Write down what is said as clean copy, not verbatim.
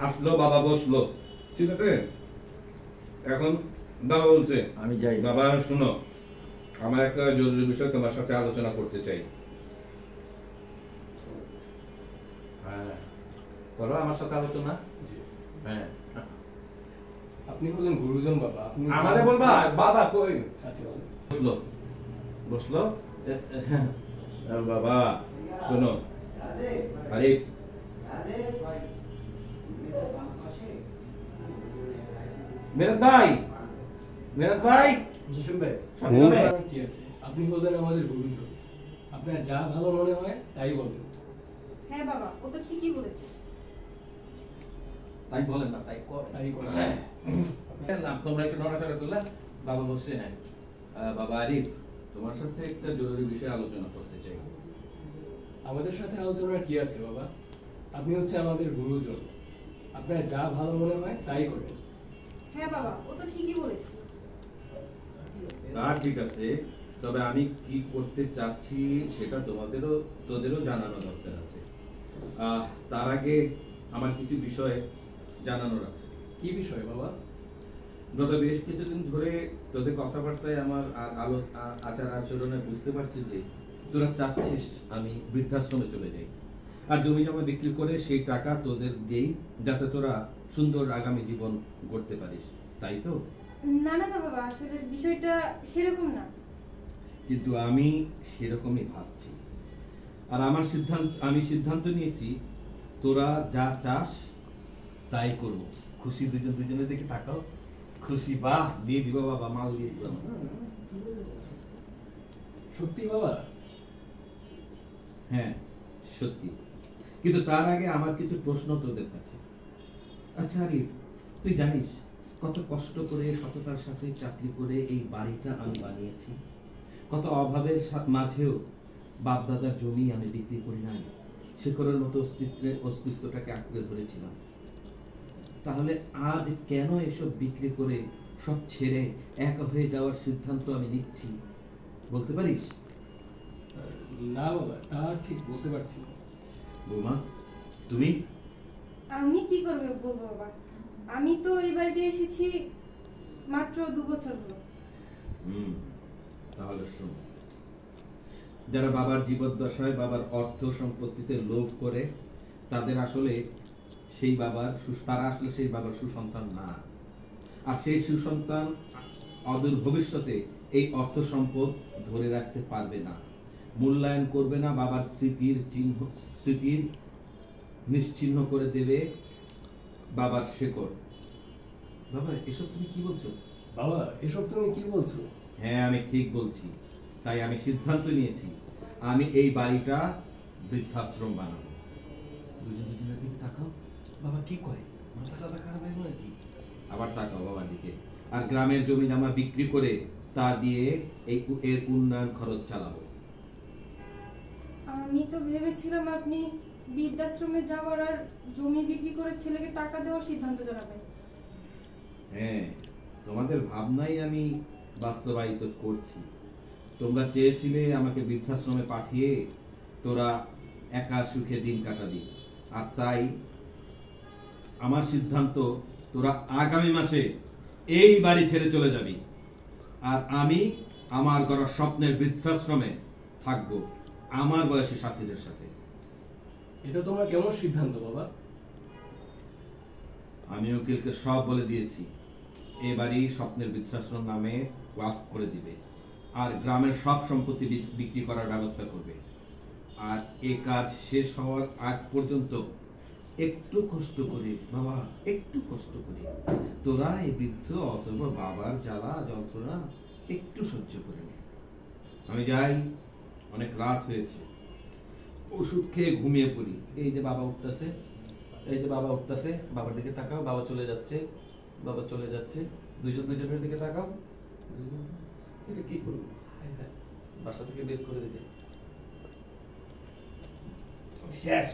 আসলো, বাবা বসলো, ঠিক আছে? এখন বাবা বলছে, আমি যাই। বাবা শুনো, আমার একটা জরুরি বিষয় তোমার সাথে আলোচনা করতে চাই। হ্যাঁ, করো আমার সাথে আলোচনা। হ্যাঁ, আপনি হলেন গুরুজন বাবা, আপনি আমারে বলবা বাবা কই? আচ্ছা আচ্ছা। বসলো, বসলো। বাবা শোনো, আরিফ, মেরাজ ভাই, মেরাজ ভাই, জসিম ভাই, সামনে কি আছে? আপনি হলেন আমাদের গুরুজন, আপনার যা ভালো মনে হয় তাই বলবেন। হ্যাঁ বাবা, ও তো ঠিকই বলেছে। তাই বলেন না, তাই কর, তাই করেন। তোমরা একটু নড়াচড়া করলে। বাবা বসে নাই। বাবা আরিফ, তোমার সাথে একটা জরুরি বিষয়ে আলোচনা করতে চাই। আমাদের সাথে আলোচনা কি আছে বাবা? আপনি হচ্ছে আমাদের গুরুজন, আপনার যা ভালো মনে হয় তাই করবেন। হ্যাঁ বাবা, ও তো ঠিকই বলেছে। তা ঠিক আছে, তবে আমি কি করতে চাচ্ছি সেটা তোদেরও জানানো দরকার আছে। তার আগে আমার কিছু বিষয় জানানোর আছে। কি বিষয় বাবা? গত বেশ কিছুদিন ধরে তোদের কথাবার্তায় আমার আচার আচরণে বুঝতে পারছি যে তোরা চাচ্ছিস আমি বৃদ্ধাশ্রমে চলে যাই, আর জমি জমা বিক্রি করে সেই টাকা তোদের দেই, যাতে তোরা সুন্দর আগামী জীবন গড়তে পারিস, তাই তো? না না না বাবা, আসলে বিষয়টা সেরকম না। কিন্তু আমি সেরকমই ভাবছি, আর আমি সিদ্ধান্ত নিয়েছি তোরা যা চাস তাই করব। খুশি? দুজনের দিকে তাকাও। খুশি? বাহ, দিয়ে দিব বাবা, মাল দিয়ে দিব। সত্যি বাবা? হ্যাঁ সত্যি, কিন্তু তার আগে আমার কিছু প্রশ্ন তোদের কাছে। আচ্ছা আরিফ, তুই জানিস কত কষ্ট করে সততার সাথে চাকরি করে এই বাড়িটা আমি বানিয়েছি? কত অভাবের মাঝেও বাপ দাদার জমি আমি বিক্রি করি নাই, শেখরের মতো অস্তিত্বটাকে আঁকড়ে ধরেছিলাম। তাহলে আজ কেন এসব বিক্রি করে সব ছেড়ে একা হয়ে যাওয়ার সিদ্ধান্ত আমি নিচ্ছি, বলতে পারিস? না বাবা, তা ঠিক বলতে পারছি না। বৌমা, তুমি? আমি কি করবে বলবো বাবা, আমি তো এই বাড়িতে এসেছি মাত্র 2 বছর হলো। তাহলে শোন, যারা বাবার জীবদ্দশায় বাবার অর্থ সম্পত্তিতে লোভ করে, তারা আসলে সেই বাবার সুসন্তান না। আর সেই সুসন্তান অদূর ভবিষ্যতে এই অর্থ সম্পদ ধরে রাখতে পারবে না, মূল্যায়ন করবে না, বাবার স্মৃতির নিশ্চিহ্ন করে দেবে বাবার শেকড়। বাবা, এসব তুমি কি বলছো? বাবা, এসব তুমি কি বলছো? হ্যাঁ, আমি ঠিক বলছি। তাই আমি সিদ্ধান্ত নিয়েছি আমি এই বাড়িটা বৃদ্ধাশ্রম বানাবো। দুজনের দিকে তাকাও। বাবা কি করে? মাথাটা খারাপ হয়ে গেল নাকি? আবার তাকাও বাবার দিকে। আর গ্রামের জমি জমা বিক্রি করে তা দিয়ে এর উন্নয়ন খরচ চালাবো। আমি তো ভেবেছিলাম আপনি বৃদ্ধাশ্রমে যাওয়ার আর জমি বিক্রি করে ছেলেকে টাকা দেওয়ার সিদ্ধান্ত জানাবেন। হ্যাঁ, তোমাদের ভাবনাই আমি বাস্তবায়িত করছি। তোমরা চেয়েছিলে আমাকে বৃদ্ধাশ্রমে পাঠিয়ে তোরা একা সুখে দিন কাটাবি, আর তাই আমার সিদ্ধান্ত তোরা আগামী মাসে এই বাড়ি ছেড়ে চলে যাবি, আর আমি আমার গড়া স্বপ্নের বৃদ্ধাশ্রমে থাকবো আমার বয়সী সাথীদের সাথে। এটা তোমার কেমন সিদ্ধান্ত বাবা? আমি উকিলকে সব বলে দিয়েছি, এ বাড়ি স্বপ্নের বৃদ্ধাশ্রম নামে ওয়াকফ করে দিবে, আর গ্রামের সব সম্পত্তি বিক্রি করার ব্যবস্থা করবে। আর এই কাজ শেষ হওয়ার আগ পর্যন্ত একটু কষ্ট করে বাবা, একটু কষ্ট করে তোরা এই বৃদ্ধ অথবা বাবার জ্বালা যন্ত্রণা একটু সহ্য করে নে। আমি যাই, অনেক রাত হয়েছে, ওষুধ খেয়ে ঘুমিয়ে পড়ি। এই যে বাবা উঠতেছে, এই যে বাবা উঠতেছে, বাবার দিকে তাকাও। বাবা চলে যাচ্ছে, বাবা চলে যাচ্ছে। দুজনের দিকে তাকাও। এটা কি করবো? বাসা থেকে বের করে দেবে। শেষ।